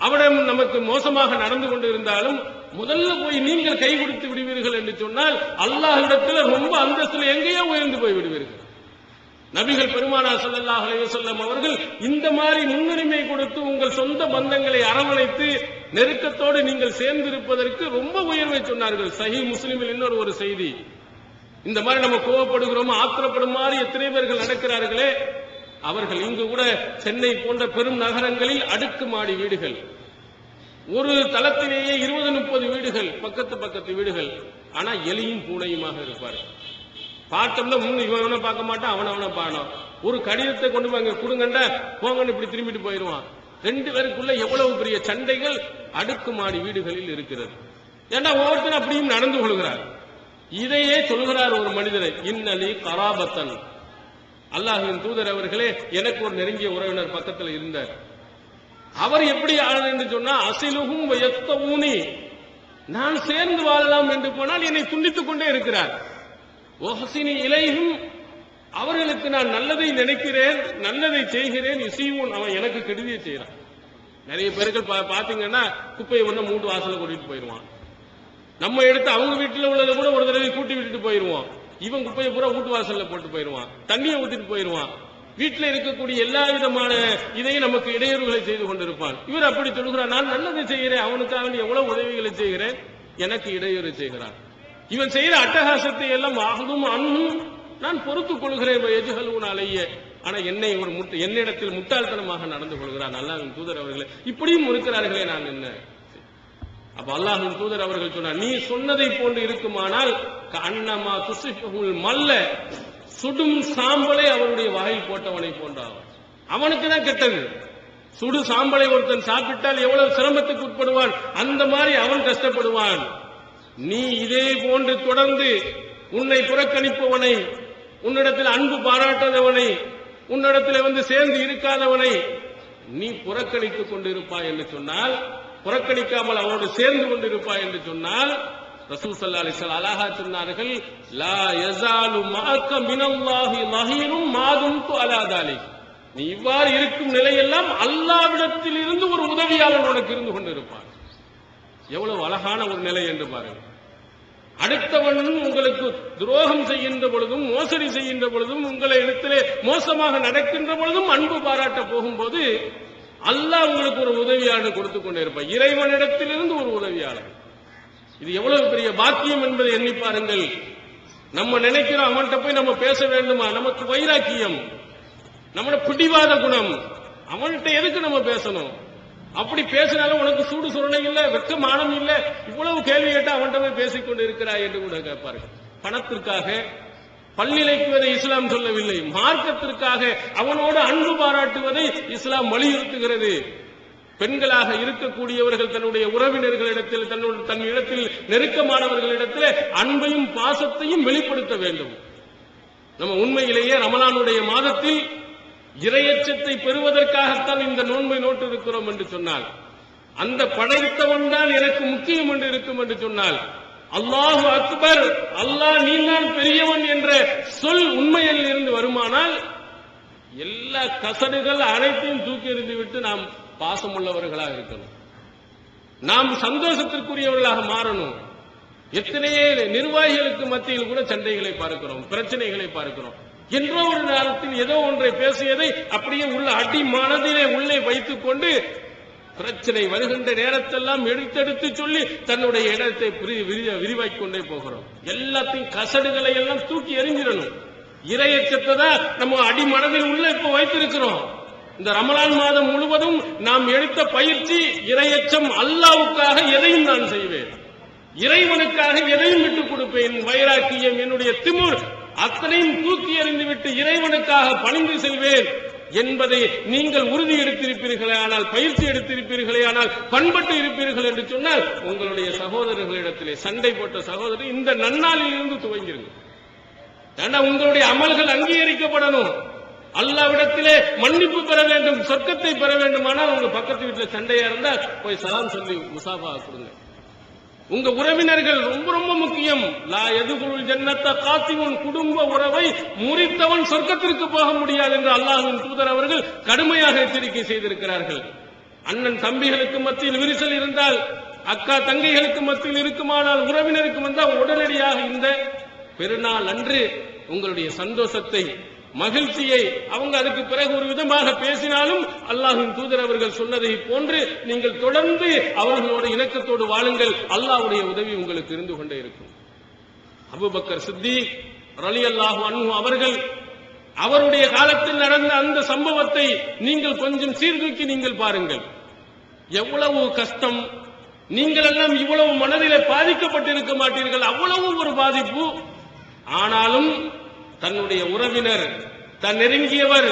அவனிடம் நமக்கு மோசமாக நடந்து கொண்டு இருந்தாலும் முதல்ல போய் நீங்கள் கை கொடுத்து விடுவீர்கள் என்று சொன்னால் அல்லாஹ்விடத்தில் ரொம்ப அந்தஸ்தில் எங்கேயோ உயர்ந்து போய் விடுவீர்கள். நபிகள் பெருமானார் ஸல்லல்லாஹு அலைஹி வஸல்லம் அவர்கள் இந்த மாதிரி முன்னுரிமை கொடுத்து உங்கள் சொந்த பந்தங்களை அரவணைத்து நெருக்கத்தோடு நீங்கள் சேர்ந்திருப்பதற்கு ரொம்ப உயர்வை சொன்னார்கள். சஹீஹ் முஸ்லிமில் இன்னொரு ஒரு செய்தி, இந்த மாதிரி நம்ம கோவப்படுகிறோம், ஆத்திரப்படும் மாதிரி எத்தனை பேர்கள் நடக்கிறார்களே, அவர்கள் இங்கு கூட சென்னை போன்ற பெரும் நகரங்களில் அடுக்குமாடி வீடுகள், ஒரு தளத்திலேயே 20-30 வீடுகள், பக்கத்து வீடுகள், ஆனா எலியும் பூனையுமாக இருப்பார்கள். பார்த்தோம்னா இவனை பார்க்க மாட்டான், அவனை பானம். ஒரு கடிதத்தை கொண்டு போய் அங்க கொடுங்கண்டா போங்கன்னு இப்படி திரும்பிட்டு போயிடுவான். 2 பேருக்குள்ள எவ்வளவு பெரிய சண்டைகள் அடுக்குமாடி வீடுகளில் இருக்கிறது. ஏன்னா ஒவ்வொருத்தரும் அப்படியும் நடந்து கொள்கிறார். இதையே சொல்கிறார் ஒரு மனிதரை, இன்னலி கராபத்தன். அல்லாஹ்வின் தூதர் அவர்களே, எனக்கு ஒரு நெருங்கிய உறவினர் பக்கத்தில் இருந்தார். அவர் எப்படி ஆனது என்று சொன்னா, அசிலுகும் வயத்தூனி, நான் சேர்ந்து வாழலாம் என்று போனால் என்னை துண்டித்துக் கொண்டே இருக்கிறார். ஒஹசினி இலையும் அவர்களுக்கு நான் நல்லதை நினைக்கிறேன், நல்லதை செய்கிறேன். இசைவும் அவன் எனக்கு கெடுதியை செய்யறான். நிறைய பேர்கள் பாத்தீங்கன்னா குப்பையை ஒண்ணு மூட்டு வாசல கூட்டிட்டு போயிருவான். நம்ம எடுத்து அவங்க வீட்டுல உள்ளதை கூட ஒரு தடவை கூட்டி விட்டுட்டு போயிருவோம். இவன் குப்பையை பூரா வீட்டு வாசல்ல போட்டு போயிருவான், தண்ணியை ஊத்திட்டு போயிருவான். வீட்டில் இருக்கக்கூடிய எல்லா விதமான இதையும் நமக்கு இடையூறுகளை செய்து கொண்டிருப்பான். இவர் அப்படி சொல்கிறார், நான் நல்லதை செய்கிறேன், அவனுக்காக எவ்வளவு உதவிகளை செய்கிறேன், எனக்கு இடையூறு செய்கிறான். இவன் செய்யற அட்டகாசத்தை எல்லாம் ஆகும் அன்னும் நான் பொறுத்துக் கொள்கிறேன் எஜுகலூனாலேய. ஆனா என்னை ஒரு என்னிடத்தில் முட்டாள்தனமாக நடந்து கொள்கிறான். அல்லாஹ்வின் தூதர் அவர்களே, இப்படியும் இருக்கிறார்களே, நான் என்ன? அப்ப அல்லாஹ்வின் தூதர் அவர்கள் சொன்னார், நீ சொன்னதை போன்று இருக்குமானால் அன்னமா துசிஃபுல் மல்ல, சுடும் சாம்பலை அவருடைய வாயில் போட்டவனை போன்றான். அவனுக்கு தான் கெட்டது. சுடு சாம்பலை ஒருத்தன் சாப்பிட்டால் எவ்வளவு சிரமத்துக்கு உட்படுவான், அந்த மாதிரி அவன் கஷ்டப்படுவான். நீ இதே போன்று தொடர்ந்து உன்னை புறக்கணிப்பவனை, உன்னிடத்தில் அன்பு பாராட்டாதவனை, உன்னிடத்தில் சேர்ந்து இருக்காதவனை நீ புறக்கணித்துக் கொண்டிருப்பாய் என்று சொன்னால், புறக்கணிக்காமல் அவனோடு சேர்ந்து கொண்டிருப்பாய் என்று சொன்னால், ரசூல் ஸல்லல்லாஹு அலைஹி வஸல்லம் அழகா சொன்னார்கள், லா யஸாலு மஅக மினல்லாஹி ஸஹீரும் மா தும்து அலா தாலிக். நீ இவ்வாறு இருக்கும் நிலையெல்லாம் அல்லாஹ்விடத்தில் இருந்து ஒரு உதவியாளன் உனக்கு இருந்து கொண்டிருப்பான். எவ்வளவு அழகான ஒரு நிலை என்று பாருங்கள். அடுத்தவன் உங்களுக்கு துரோகம் செய்கின்ற பொழுதும், மோசடி செய்கின்ற பொழுதும், உங்களை இடத்திலே மோசமாக நடக்கின்ற பொழுதும் அன்பு பாராட்ட போகும்போது அல்லாஹ் உங்களுக்கு ஒரு உதவியாளர் கொடுத்துக் கொண்டே இருப்பார். இறைவனிடத்திலிருந்து ஒரு உதவியாளர். இது எவ்வளவு பெரிய பாக்கியம் என்பதை எண்ணி பாருங்கள். நம்ம நினைக்கிறோம் அவன்கிட்ட போய் நம்ம பேச வேண்டுமா, நமக்கு வைராக்கியம், நம்மளோட பிடிவாத குணம், அவன்கிட்ட எதுக்கு நம்ம பேசணும்? அப்படி பேசினாலும் உனக்கு சூடு சுரணை இல்ல, வெட்கமானம் இல்ல, இவ்வளவு கேள்வி கேட்டா அவன்கிட்ட போய் பேசிக்கொண்டு இருக்கிறாய் என்று கூட கேட்பார்கள். பணத்திற்காக பல்நிலைக்குவதை இஸ்லாம் சொல்லவில்லை, மார்க்கத்திற்காக அவனோடு அன்பு பாராட்டுவதை இஸ்லாம் வலியுறுத்துகிறது. பெண்களாக இருக்கக்கூடியவர்கள் தன்னுடைய உறவினர்களிடத்தில், தன் இடத்தில் நெருக்கமானவர்களிடத்தில் அன்பையும் பாசத்தையும் வெளிப்படுத்த வேண்டும். நம்ம உண்மையிலேயே ரமலானுடைய மாதத்தில் இறையச்சத்தை பெறுவதற்காகத்தான் இந்த நோன்பை நோட்டு இருக்கிறோம் என்று சொன்னால், அந்த படைத்தவன் தான் எனக்கு முக்கியம் என்று இருக்கும் என்று சொன்னால், அல்லாஹு அக்பர், அல்லாஹ் நீ தான் பெரியவன் என்ற சொல் உண்மையில் இருந்து வருமானால் எல்லா கசடுகள் அனைத்தையும் தூக்கி எறிந்துவிட்டு நாம் பாசமுள்ளவர்களாக இருக்கணும், நாம் சந்தோஷத்திற்குரியவர்களாக மாறணும். எத்தனையே நிர்வாகிகளுக்கு மத்தியில் கூட சண்டைகளை பார்க்கிறோம், பிரச்சனைகளை பார்க்கிறோம். என்றோ ஒரு நேரத்தில் ஏதோ ஒன்றை பேசியதை அப்படியே உள்ள அடி மனதிலே உள்ளே வைத்துக் கொண்டு பிரச்சனை வருகின்ற நேரத்தெல்லாம் எடுத்தெடுத்து சொல்லி தன்னுடைய இடத்தை விரிவாக்கிக் கொண்டே போகிறோம். எல்லாத்தையும் கசடுகளை எல்லாம் தூக்கி எறிஞ்சிடணும். இறையச்சத்தை தான் நம்ம அடி மனதில் உள்ள இப்ப வைத்திருக்கிறோம். இந்த ரமலான் மாதம் முழுவதும் நாம் எடுத்த பயிற்சி இறையச்சம். அல்லாஹ்வுக்காக எதையும் நான் செய்வேன், இறைவனுக்காக எதையும் விட்டுக் கொடுப்பேன். வைராக்கியம், என்னுடைய திமிர் அத்தனையும் தூக்கி எறிந்துவிட்டு இறைவனுக்காக பணிந்து செல்வேன் என்பதை நீங்கள் உறுதி எடுத்திருப்பீர்களே ஆனால், பயிற்சி எடுத்திருப்பீர்களே ஆனால், பண்பட்டு இருப்பீர்கள் என்று சொன்னால், உங்களுடைய சகோதரர்களிடத்திலே சண்டை போட்ட சகோதரர் இந்த நன்னாளில் இருந்து துவங்கிருங்க. ஏன்னா உங்களுடைய அமல்கள் அங்கீகரிக்கப்படணும், அல்லாஹ்விடத்திலே மன்னிப்பு பெற வேண்டும், சொர்க்கத்தை பெற வேண்டுமானால் உங்க பக்கத்து வீட்டில் சண்டையா இருந்தா போய் சலாம் சொல்லி முசாஃபா கொடுங்க. உங்க உறவினர்கள் ரொம்ப ரொம்ப முக்கியம். லா யதுகுல் ஜன்னத்த காத்திமுன், குடும்ப உறவை முறித்தவன் சொர்க்கத்திற்கு போக முடியாது என்று அல்லாஹ்வின் தூதர் அவர்கள் கடுமையாக எச்சரிக்கை செய்திருக்கிறார்கள். அண்ணன் தம்பிகளுக்கு மத்தியில் விரிசல் இருந்தால், அக்கா தங்கைகளுக்கு மத்தியில் இருக்குமானால், உறவினருக்கு வந்தால் உடனடியாக இந்த பெருநாள் அன்று உங்களுடைய சந்தோஷத்தை, மகிழ்ச்சியை அவங்க அதுக்கு பிறகு ஒரு விதமாக பேசினாலும் அல்லாஹ்வின் தூதர் அவர்கள் சொன்னதை போன்று நீங்கள் தொடர்ந்து அவர்களோட இணக்கத்தோடு வாழுங்கள். அல்லாஹ்வுடைய உதவி உங்களுக்கு இருந்து கொண்டே இருக்கும். அபூபக்கர் சித்திக் ரலியல்லாஹு அன்ஹு அவர்கள், அவருடைய காலத்தில் நடந்த அந்த சம்பவத்தை நீங்கள் கொஞ்சம் சீர்தூக்கி நீங்கள் பாருங்கள். எவ்வளவு கஷ்டம், நீங்கள் எல்லாம் இவ்வளவு மனதிலே பாதிக்கப்பட்டிருக்க மாட்டீர்கள், அவ்வளவு ஒரு பாதிப்பு. ஆனாலும் தன்னுடைய உறவினர், தன் நெருங்கியவர்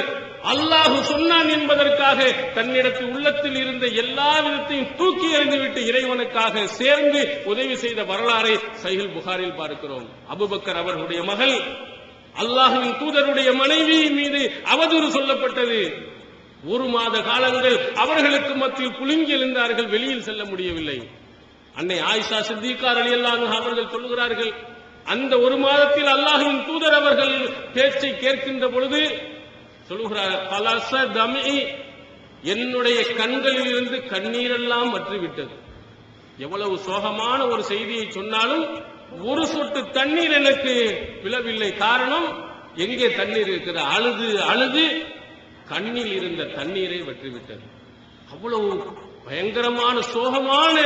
அல்லாஹ் சொன்னான் என்பதற்காக தன்னிடத்தில் உள்ளத்தில் இருந்த எல்லா விதத்தையும் தூக்கி எறிந்துவிட்டு இறைவனுக்காக சேர்ந்து உதவி செய்த வரலாறை சஹீஹ் புகாரில் பார்க்கிறோம். அபூபக்கர் அவர்களுடைய மகள் அல்லாஹ்வின் தூதருடைய மனைவி மீது அவதூறு சொல்லப்பட்டது. ஒரு மாத காலங்கள் அவர்களுக்கு மத்தியில் குலுங்கி எழுந்தார்கள், வெளியில் செல்ல முடியவில்லை. அன்னை ஆயிஷா சித்திகா ரலியல்லாஹு அன்ஹா அவர்கள் சொல்லுகிறார்கள், அந்த ஒரு மாதத்தில் அல்லாஹ்வின் தூதர் அவர்கள் பேச்சை கேட்கின்ற பொழுது சொல்லுகிறார், கலச தமி, என்னுடைய கண்களில் இருந்து கண்ணீரெல்லாம் வற்றிவிட்டது. எவ்வளவு சோகமான ஒரு செய்தியை சொன்னாலும் ஒரு சொட்டு தண்ணீர் எனக்கு விழவில்லை. காரணம், எங்கே தண்ணீர் இருக்கிற, அழுது அழுது கண்ணில் இருந்த தண்ணீரை வற்றிவிட்டது. அவ்வளவு பயங்கரமான சோகமான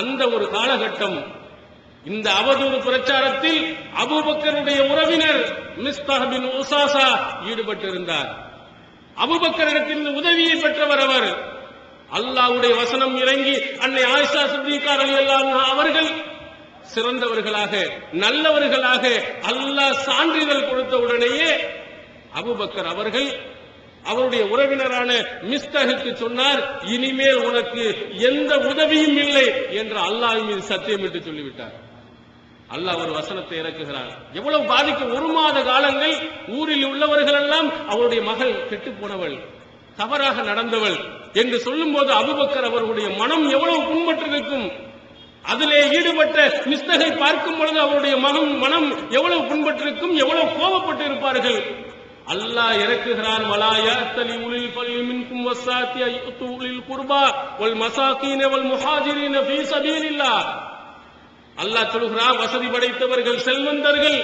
அந்த ஒரு காலகட்டம். இந்த அவதூறு பிரச்சாரத்தில் அபூபக்கருடைய உறவினர் மிஸ்தாஹ் பின் உசாசா ஈடுபட்டிருந்தார். அபூபக்கரிடத்தில் உதவியை பெற்றவர் அவர். அல்லாஹ்வுடைய வசனம் இறங்கி அன்னை ஆயிஷா சித்திகா ரலியல்லாஹு அன்ஹா அவர்கள் சிறந்தவர்களாக நல்லவர்களாக அல்லாஹ் சான்றிதழ் கொடுத்த உடனேயே அபூபக்கர் அவர்கள் அவருடைய உறவினரான மிஸ்தஹுக்கு சொன்னார், இனிமேல் உனக்கு எந்த உதவியும் இல்லை என்று அல்லாஹ் மீது சத்தியமிட்டு சொல்லிவிட்டார். அல்லாஹ் ஒரு வசனத்தை இறக்குகிறார். எவ்வளவு பாதிக்க, ஒரு மாத காலங்கள் ஊரில் உள்ளவர்கள் எல்லாம் அவருடைய மகள் கெட்டு போனவள், தவறாக நடந்தவள் என்று சொல்லும் போது அபூபக்கர் அவர்களுடைய மனம் எவ்வளவு புண்பட்டிருக்கும். அதிலே ஈடுபட்ட மிஸ்தகை பார்க்கும் பொழுது அவருடைய மனம் எவ்வளவு புண்பட்டிருக்கும், எவ்வளவு கோபப்பட்டு இருப்பார்கள். அல்லாஹ் இறக்குகிறான், வலாயத்தலி உலில் ஃபல்யு மின்கும் வஸாத்தி அய்து உலில் குர்பா வல் மசாகீன வல் முஹாஜிரீன ஃபீ சபீலில்லாஹ். அல்லாஹ் சொல்கிறான், வசதி படைத்தவர்கள் செல்வந்தர்கள்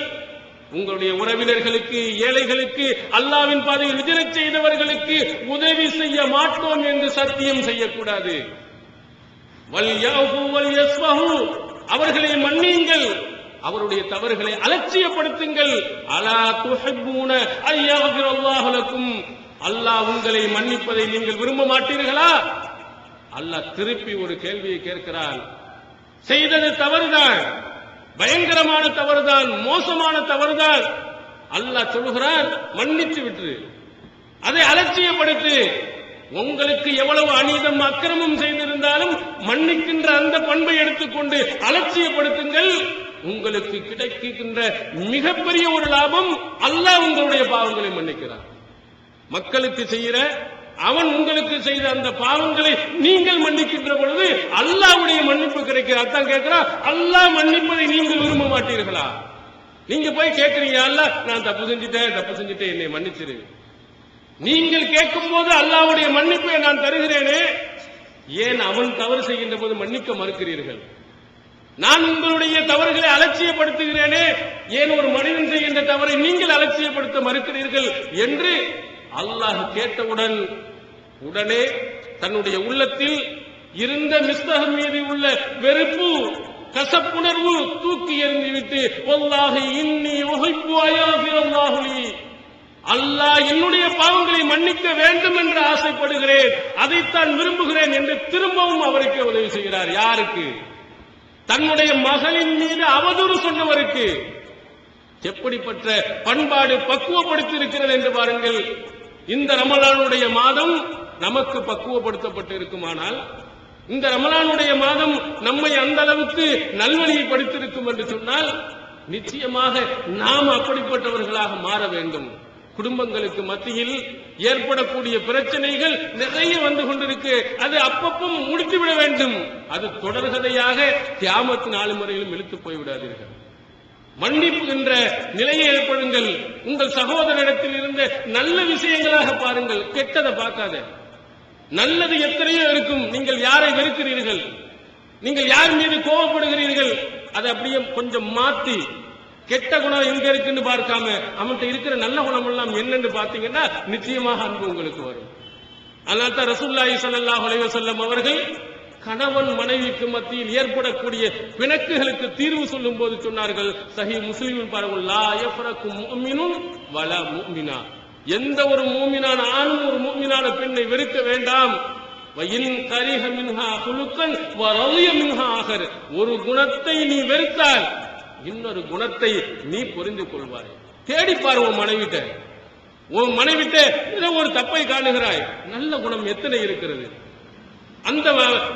உங்களுடைய உறவினர்களுக்கு, ஏழைகளுக்கு, அல்லாஹ்வின் பாதையில் ஹிஜ்ரத் செய்தவர்களுக்கு உதவி செய்ய மாட்டோம் என்று சத்தியம் செய்யக்கூடாது. வல் யஃபு வல் யஸ்ஃபஹு, அவர்களை மன்னியுங்கள், அவருடைய தவறுகளை அலட்சியப்படுத்துங்கள். அலா துஹிப்பூன அய்யஃபிரல்லாஹு லக்கும், அல்லாஹ் உங்களை மன்னிப்பதை நீங்கள் விரும்ப மாட்டீர்களா? அல்லாஹ் திருப்பி ஒரு கேள்வியை கேட்கிறான். செய்தது தவறுதான், பயங்கரமான தவறுதான், மோசமான தவறுதான். அல்லாஹ் சொல்லுகிறான், மன்னித்து விட்டு, அதை அலட்சியப்படுத்து. உங்களுக்கு எவ்வளவு அநீதம் அக்கிரமம் செய்திருந்தாலும் மன்னிக்கின்ற அந்த பண்பை எடுத்துக்கொண்டு அலட்சியப்படுத்துங்கள். உங்களுக்கு கிடைக்கின்ற மிகப்பெரிய ஒரு லாபம், அல்லாஹ் உங்களுடைய பாவங்களை மன்னிக்கிறார். மக்களுக்கு செய்கிற அவன் உங்களுக்கு செய்த அந்த பாவங்களை நீங்கள் மன்னிக்கின்ற பொழுது அல்லாஹ்வுடைய மன்னிப்பு கிடைக்கிறது. அதான் கேட்கிறான், அல்லாஹ் மன்னிப்பதை நீங்கள் விரும்ப மாட்டீர்களா? நீங்க போய் கேட்கிறீங்க, அல்லாஹ் நான் தப்பு செஞ்சுட்டேன் என்னை மன்னிச்சிரு. நீங்கள் கேட்கும் போது அல்லாஹ்வுடைய மன்னிப்பை நான் தருகிறேனே, ஏன் அவன் தவறு செய்கின்ற போது மன்னிக்க மறுக்கிறீர்கள்? நான் உங்களுடைய தவறுகளை அலட்சியப்படுத்துகிறேனே, ஏன் ஒரு மனிதன் செய்கின்ற தவறை நீங்கள் அலட்சியப்படுத்த மறுக்கிறீர்கள் என்று அல்லாஹ் கேட்டவுடன் உடனே தன்னுடைய உள்ளத்தில் இருந்த மிஸ்தஹ் மீது உள்ள வெறுப்பு, கசப்புணர்வு தூக்கி எறிந்துவிட்டு, வல்லாஹி இன்னி உஹிப்பு அய்யஃபிரல்லாஹு லீ, அல்லாஹ் என்னுடைய பாவங்களை மன்னிக்க வேண்டும் என்று ஆசைப்படுகிறேன், அதைத்தான் விரும்புகிறேன் என்று திரும்பவும் அவருக்கு உதவி செய்கிறார். யாருக்கு? தன்னுடைய மகளின் மீது அவதூறு சொன்னவருக்கு. எப்படிப்பட்ட பண்பாடு பக்குவப்படுத்தி இருக்கிறது என்று பாருங்கள். இந்த ரமலானுடைய மாதம் நமக்கு பக்குவப்படுத்தப்பட்டு இருக்குமானால், இந்த ரமலானுடைய மாதம் நம்மை அந்த அளவுக்கு நல்வழியை படித்திருக்கும் என்று சொன்னால், நிச்சயமாக நாம் அப்படிப்பட்டவர்களாக மாற வேண்டும். குடும்பங்களுக்கு மத்தியில் ஏற்படக்கூடிய பிரச்சனைகள் நிறைய வந்து கொண்டிருக்கு. அது அப்பப்பும் முடித்துவிட வேண்டும். அது தொடர்கதையாக கியாமத் நாள் முறையிலும் இழுத்து போய்விடாதீர்கள். மன்னிப்பு என்ற நிலையை ஏற்படுங்கள். உங்கள் சகோதரரிடத்தில் இருந்த நல்ல விஷயங்களாக பாருங்கள், கெட்டதை பார்க்காத. நல்லது எத்தனையோ இருக்கும். நீங்கள் யாரை வெறுக்கிறீர்கள், நீங்கள் யார் மீது கோபப்படுகிறீர்கள், அதை அப்படியே கொஞ்சம் மாத்தி, கெட்ட குணம் எங்க இருக்குன்னு பார்க்காம அவன்கிட்ட இருக்கிற நல்ல குணம் எல்லாம் என்னன்னு பார்த்தீங்கன்னா நிச்சயமாக அன்பு உங்களுக்கு வரும். அதனால தான் ரசூலுல்லாஹி ஸல்லல்லாஹு அலைஹி வஸல்லம் அவர்கள் கணவன் மனைவிக்கு மத்தியில் ஏற்படக்கூடிய பிணக்குகளுக்கு தீர்வு சொல்லும் போது சொன்னார்கள், சஹீஹ் முஸ்லிமில் பாருங்கள், லா யஃப்ரகு முஃமினுன் வலா முஃமினா, எந்த ஒரு மூமினான ஆணும் ஒரு மூமினான பெண்ணை வெறுக்க வேண்டாம். வயின் கரிஹ மின்ஹா குலுக்கன் வ ரலிய மின்ஹா ஆகர், ஒரு குணத்தை நீ வெறுத்தால் இன்னொரு குணத்தை நீ புரிந்து கொள்வாய். தேடி பாரு உன் மனைவிட்ட, உன் மனைவிட்ட ஏதோ ஒரு தப்பை காணுகிறாய், நல்ல குணம் எத்தனை இருக்கிறது. அந்த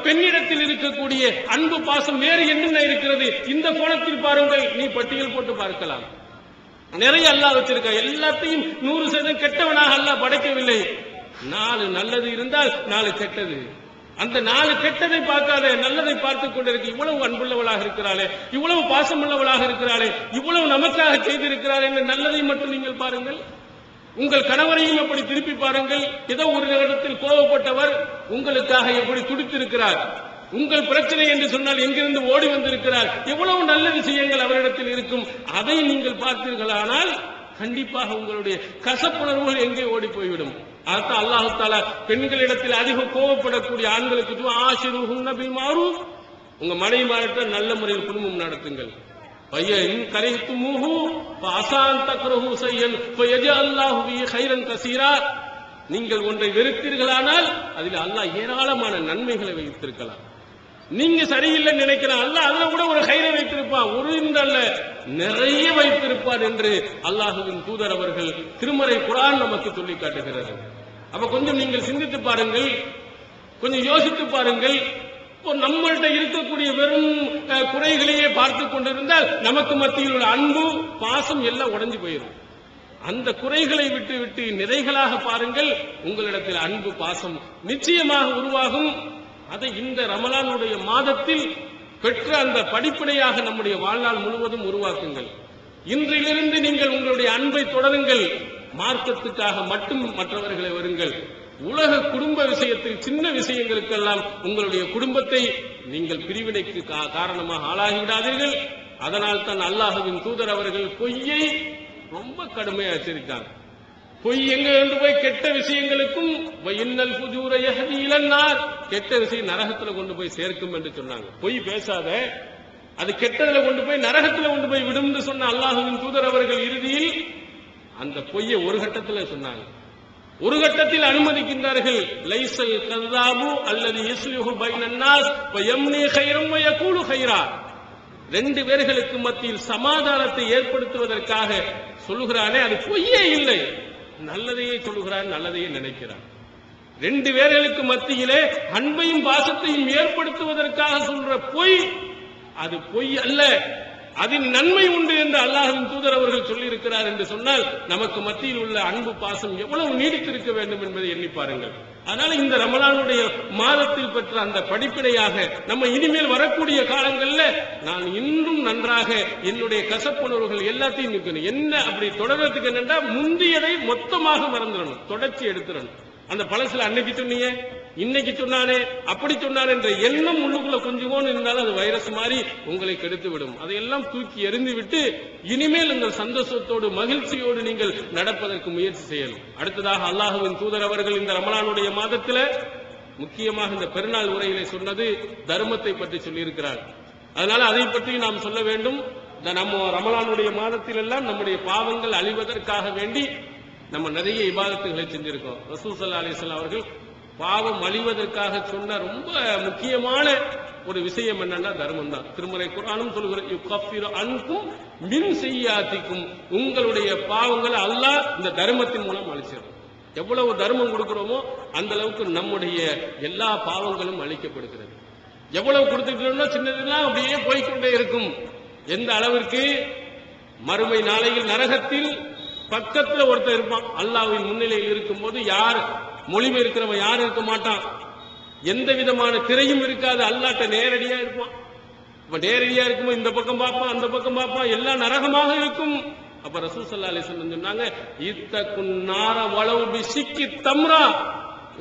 பெண்ணிடத்தில் இருக்கக்கூடிய அன்பு பாசம் வேறு என்னென்ன இருக்கிறது, இந்த கோணத்தில் பாருங்கள். நீ பட்டியல் போட்டு பார்க்கலாம். நிறைய அல்லாஹ் வச்சிருக்க, எல்லாத்தையும் 100% கெட்டவனாக அல்லாஹ் படைக்கவில்லை. 4 நல்லது இருந்தால் 4 கெட்டது, அந்த 4 கெட்டதை பார்க்காத, நல்லதை பார்த்துக் கொண்டிருக்கு. இவ்வளவு அன்புள்ளவளாக இருக்கிறாளே, இவ்வளவு பாசமுள்ளவளாக இருக்கிறாளே, இவ்வளவு நமக்காக செய்திருக்கிறாள் என்ற நல்லதை மட்டும் நீங்கள் பாருங்கள். உங்கள் கணவரையும் எப்படி திருப்பி பாருங்கள். ஏதோ ஒரு இடத்தில் கோபப்பட்டவர் உங்களுக்காக எப்படி துடித்திருக்கிறார். உங்கள் பிரச்சனை என்று சொன்னால் எங்கிருந்து ஓடி வந்திருக்கிறார். எவ்வளவு நல்ல விஷயங்கள் அவரிடத்தில் இருக்கும். அதை நீங்கள் பார்த்தீர்களானால் கண்டிப்பாக உங்களுடைய கசப்புணர்வுகள் எங்கே ஓடி போய்விடும். அதான் அல்லாஹ் தஆலா பெண்களிடத்தில் அதிக கோபப்படக்கூடிய ஆண்களுக்கு ஆஷிருஹுன்ன பில் மஅரூஃப், உங்க மனைவிமார்கிட்ட நல்ல முறையில் குடும்பம் நடத்துங்கள். பையன் கரைத்துமுஹு ஃபஅஸான் தக்ரஹு ஷையன் ஃபயஜஅல்லாஹு பிஹி கைரன் கஸீரா. நீங்கள் ஒன்றை வெறுத்தீர்களானால் அதில் அல்லாஹ் ஏராளமான நன்மைகளை வைத்திருக்கலாம். நீங்க சரியில்லை நினைக்கிற அல்லாஹ் அதுல கூட ஒரு கைரை வைத்திருப்பான், ஒரு அல்ல நிறைய வைத்திருப்பார் என்று அல்லாஹுவின் தூதர் அவர்கள் திருமறை குர்ஆன் நமக்கு சொல்லி காட்டுகிறது. அப்ப கொஞ்சம் நீங்கள் சிந்தித்து பாருங்கள், கொஞ்சம் யோசித்து பாருங்கள். நம்மள்கிட்ட இருக்கக்கூடிய வெறும் குறைகளையே பார்த்து கொண்டிருந்தால் நமக்கு மத்தியில் உள்ள அன்பு பாசம் எல்லாம் உடைஞ்சு போயிடும். அந்த குறைகளை விட்டு விட்டு நிறைகளாக பாருங்கள், உங்களிடத்தில் அன்பு பாசம் நிச்சயமாக உருவாகும். அதை இந்த ரமலானுடைய மாதத்தில் பெற்ற அந்த படிப்படியாக நம்முடைய வாழ்நாள் முழுவதும் உருவாக்குங்கள். இன்றிலிருந்து நீங்கள் உங்களுடைய அன்பை தொடருங்கள். மார்க்கத்துக்காக மட்டும் மற்றவர்களை வருங்கள். உலக குடும்ப விஷயத்தில் சின்ன விஷயங்களுக்கெல்லாம் உங்களுடைய குடும்பத்தை நீங்கள் பிரிவினைக்கு காரணமாக ஆளாகிவிடாதீர்கள். அதனால் தான் அல்லாஹ்வின் தூதர் அவர்கள் பொய்யை ரொம்ப கடுமையா எச்சரித்தாங்க. பொய் எங்க கொண்டு போய் கெட்ட விஷயங்களுக்கும் இன்னல் ஃபுஜூர யஹ்தி இலன்னார், கெட்ட விஷயம் நரகத்துல கொண்டு போய் சேர்க்கும் என்று சொன்னாங்க. பொய் பேசாத, அது கெட்டதுல கொண்டு போய் நரகத்துல கொண்டு போய் விடும் என்று சொன்ன அல்லாஹ்வின் தூதர் அவர்கள் இறுதியில் அந்த பொய்யை ஒரு கட்டத்தில் சொன்னாங்க. ஒரு கட்டத்தில் அனுமதிக்கின்றார்கள். லைசல் கஸாபு அல்லது யஸ்லிஹு பைனன் நாஸ் வ யம்னி கைரம் வ யகூலு கைரா. 2 பேர்களுக்கு மத்தியில் சமாதானத்தை ஏற்படுத்துவதற்காக சொல்லுகிறானே அது பொய்யே இல்லை, நல்லதையே சொல்லுகிறான், நல்லதையே நினைக்கிறான். 2 பேர்களுக்கு மத்தியிலே அன்பையும் பாசத்தையும் ஏற்படுத்துவதற்காக சொல்ற பொய் அது பொய் அல்ல, அதில் நன்மை உண்டு என்று அல்லாஹ்வின் தூதர் அவர்கள் சொல்லி இருக்கிறார் என்று சொன்னால் நமக்கு மத்தியில் உள்ள அன்பு பாசம் எவ்வளவு நீடித்திருக்க வேண்டும் என்பதை எண்ணி பாருங்கள். அதனால இந்த ரமலானுடைய மாதத்தில் பெற்ற அந்த படிப்பினையாக நம்ம இனிமேல் வரக்கூடிய காலங்களில் நான் இன்னும் நன்றாக என்னுடைய கசப்புணர்வுகள் எல்லாத்தையும் நிற்கணும். என்ன அப்படி தொடர்றதுக்கு என்னன்னா முந்தியதை மொத்தமாக மறந்துடணும், தொடர்ச்சி எடுத்துடணும். அந்த பழசுல அன்னைக்கு சொன்னீங்க, இன்னைக்கு சொன்னானே, அப்படி சொன்னான் என்ற எண்ணம் உள்ளுக்குள்ள கொஞ்சம் இருந்தாலும் அது வைரஸ் மாதிரி உங்களை கெடுத்து விடும். அதையெல்லாம் தூக்கி எறிந்து விட்டு இனிமேல் உங்கள் சந்தோஷத்தோடு மகிழ்ச்சியோடு நீங்கள் நடப்பதற்கு முயற்சி செய்யணும். அடுத்ததாக அல்லாஹ்வின் தூதர் அவர்கள் இந்த ரமலானுடைய மாதத்தில் முக்கியமாக இந்த பெருநாள் உரையிலே சொன்னது தர்மத்தை பற்றி சொல்லியிருக்கிறார். அதனால அதை பற்றி நாம் சொல்ல வேண்டும். நம்ம ரமலானுடைய மாதத்தில் எல்லாம் நம்முடைய பாவங்கள் அழிவதற்காக வேண்டி நம்ம நிறைய இபாதத்துகளை செஞ்சிருக்கோம். ரசூல் ஸல்லல்லாஹு அலைஹி வஸல்லம் அவர்கள் பாவம் அழிவதற்காக சொன்ன ரொம்ப முக்கியமான ஒரு விஷயம் என்னன்னா தர்மம் தான். திருமறை குர்ஆனும் சொல்கிறது, யுகஃபிரு அன்கும் மின் செய்யாத்திக்கும், உங்களுடைய பாவங்களை அல்லாஹ் இந்த தர்மத்தின் மூலம் அழிச்சிடும். எவ்வளவு தர்மம் கொடுக்கிறோமோ அந்த அளவுக்கு நம்முடைய எல்லா பாவங்களும் அழிக்கப்படுகிறது. எவ்வளவு கொடுத்துட்டோம்னா சின்னதெல்லாம் அப்படியே போய்கொண்டே இருக்கும். எந்த அளவிற்கு மறுமை நாளையில் நரகத்தில் பக்கத்தில் ஒருத்தர் இருப்பான், அல்லாஹ்வின் முன்னிலையில் இருக்கும் போது யார் மொழிமை இருக்கிறவன் யாரும் இருக்க மாட்டான், எந்த விதமான திரையும் இருக்காது, அல்லாஹ்ட்ட நேரடியா இருப்பான். இப்ப நேரடியா இருக்கும்போது இந்த பக்கம் பார்ப்பான், அந்த பக்கம் பார்ப்பான், எல்லாம் நரகமாக இருக்கும். அப்ப ரசூல் ஸல்லல்லாஹு அலைஹி வஸல்லம் சொன்னாங்க, இத்தகுன் நார வலவு பிசிக்கி தம்ரா,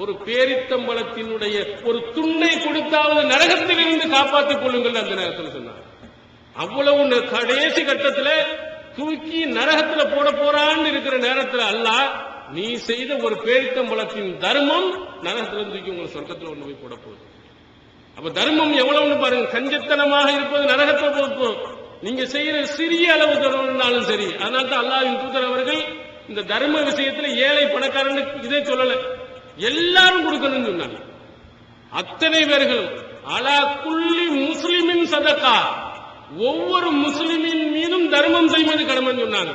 ஒரு பேரித்தம்பளத்தினுடைய ஒரு துண்டை கொடுத்தாவது நரகத்தில் இருந்து காப்பாற்றிக் கொள்ளுங்கள் அந்த நேரத்தில் சொன்னாங்க. அவ்வளவு கடைசி கட்டத்துல தூக்கி நரகத்துல போட போறான்னு இருக்கிற நேரத்தில் அல்லாஹ் நீ செய்த ஒரு பேரித்தம்பளத்தின் தர்மம் நரகத்துல தூக்கி உங்களை சொர்க்கத்துல ஒண்ணு போய் போட போகுது. அப்ப தர்மம் எவ்வளவுன்னு பாருங்க. கஞ்சத்தனமாக இருப்பது நரகத்துல போகும். நீங்க செய்யற சிறிய அளவு தர்மம்னாலும் சரி. அதனால தான் அல்லாஹ்வின் தூதர் அவர்கள் இந்த தர்ம விஷயத்துல ஏழை பணக்காரன்னு இதே சொல்லல, எல்லாரும் கொடுக்கணும்னு சொன்னாங்க. அத்தனை பேர்களும் அலா குல்லி முஸ்லிமின் சதகா, ஒவ்வொரு முஸ்லிமின் மீதும் தர்மம் செய்வது கடமைன்னு சொன்னாங்க.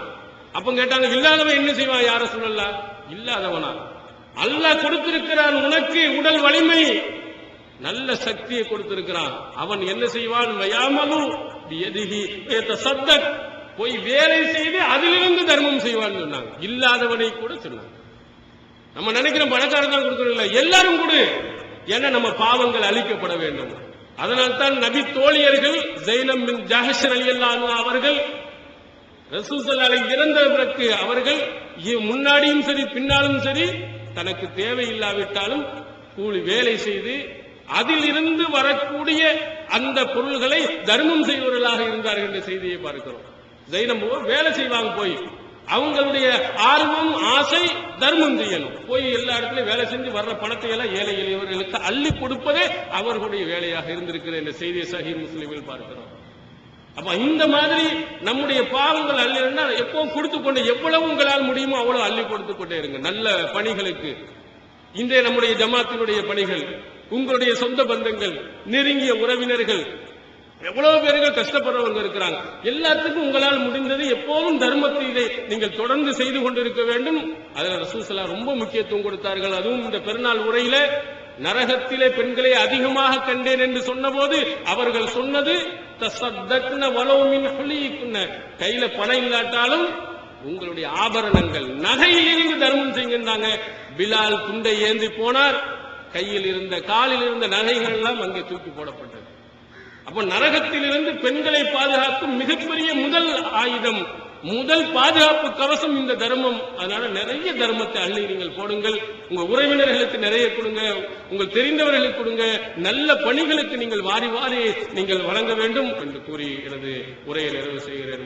அப்ப கேட்டாங்க, இல்லாதவன் என்ன செய்வான் யார சொல்லலாம்? இல்லாதவனா? அல்லாஹ் கொடுத்திருக்கிறான் உனக்கு உடல் வலிமை, நல்ல சக்தியை கொடுத்திருக்கிறான். அவன் என்ன செய்வான்? வயாமலு பியதிஹி யதஸத்தக், போய் வேலை செய்து அதிலிருந்து தர்மம் செய்வான்னு சொன்னாங்க. இல்லாதவனை கூட சொன்னாங்க. நம்ம நினைக்கிறோம் பணக்காரன் தான் கொடுக்கணும், இல்ல எல்லாரும் கொடு. என நம்ம பாவங்கள் அழிக்கப்பட வேண்டும். அதனால்தான் நபி தோழியர்கள் ஜைனப் பின் ஜஹஷ் ரலியல்லாஹு அன்ஹா அவர்கள் ரசூல் ஸல்லல்லாஹு அலைஹி இறந்த பிறகு அவர்கள் முன்னாடியும் சரி பின்னாலும் சரி தனக்கு தேவையில்லாவிட்டாலும் கூலி வேலை செய்து அதிலிருந்து வரக்கூடிய அந்த பொருள்களை தர்மம் செய்வர்களாக இருந்தார்கள் என்ற செய்தியை பார்க்கிறோம். ஜைனப் வேலை செய்வாங்க, போய் அவங்களுடைய ஆர்வம் ஆசை தர்மம் செய்யணும், போய் எல்லா இடத்துலயும் வேலை செஞ்சு வர்ற பணத்தை எல்லாம் ஏழை எளியவர்களுக்கு அள்ளி கொடுப்பதே அவர்களுடைய வேலையாக இருந்திருக்கிற இந்த செய்தியை சஹீஹ் முஸ்லிமில் பார்க்கிறோம். அப்ப இந்த மாதிரி நம்முடைய பாவங்கள் அள்ளினா எப்பவும் கொடுத்து கொண்டு எவ்வளவு உங்களால் முடியுமோ அவ்வளவு அள்ளி கொடுத்து கொண்டே இருங்க. நல்ல பணிகளுக்கு, இன்றைய நம்முடைய ஜமாத்தினுடைய பணிகள், உங்களுடைய சொந்த பந்தங்கள், நெருங்கிய உறவினர்கள், எவ்வளவு பேர்கள் கஷ்டப்படுறவங்க இருக்கிறாங்க, எல்லாத்துக்கும் உங்களால் முடிந்தது எப்போதும் தர்மத்தை நீங்கள் தொடர்ந்து செய்து கொண்டிருக்க வேண்டும். அதில் ரசூல் ஸல்லல்லாஹு ரொம்ப முக்கியத்துவம் கொடுத்தார்கள். அதுவும் இந்த பெருநாள் உரையில நரகத்திலே பெண்களை அதிகமாக கண்டேன் என்று சொன்னபோது அவர்கள் சொன்னது தஸத்தக்ன வலவ் மின் ஹுலிக்குன்ன, கையில பணம் இல்லாட்டாலும் உங்களுடைய ஆபரணங்கள் நகையிலிருந்து தர்மம் செய்கின்றாங்க. பிலால் குண்டை ஏந்தி போனார், கையில் இருந்த காலில் இருந்த நகைகள் எல்லாம் அங்கே தூக்கி போடப்பட்டது. அப்ப நரகத்திலிருந்து பெண்களை பாதுகாக்கும் மிகப்பெரிய முதல் ஆயுதம், முதல் பாதுகாப்பு கவசம் இந்த தர்மம். அதனால நிறைய தர்மத்தை அள்ளி நீங்கள் போடுங்கள். உங்க உறவினர்களுக்கு நிறைய கொடுங்க, உங்கள் தெரிந்தவர்களுக்கு கொடுங்க, நல்ல பணிகளுக்கு நீங்கள் வாரி வாரி நீங்கள் வழங்க வேண்டும் என்று கூறி எனது உரையை நிறைவு செய்கிறேன்.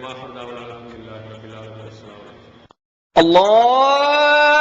அல்லாஹ்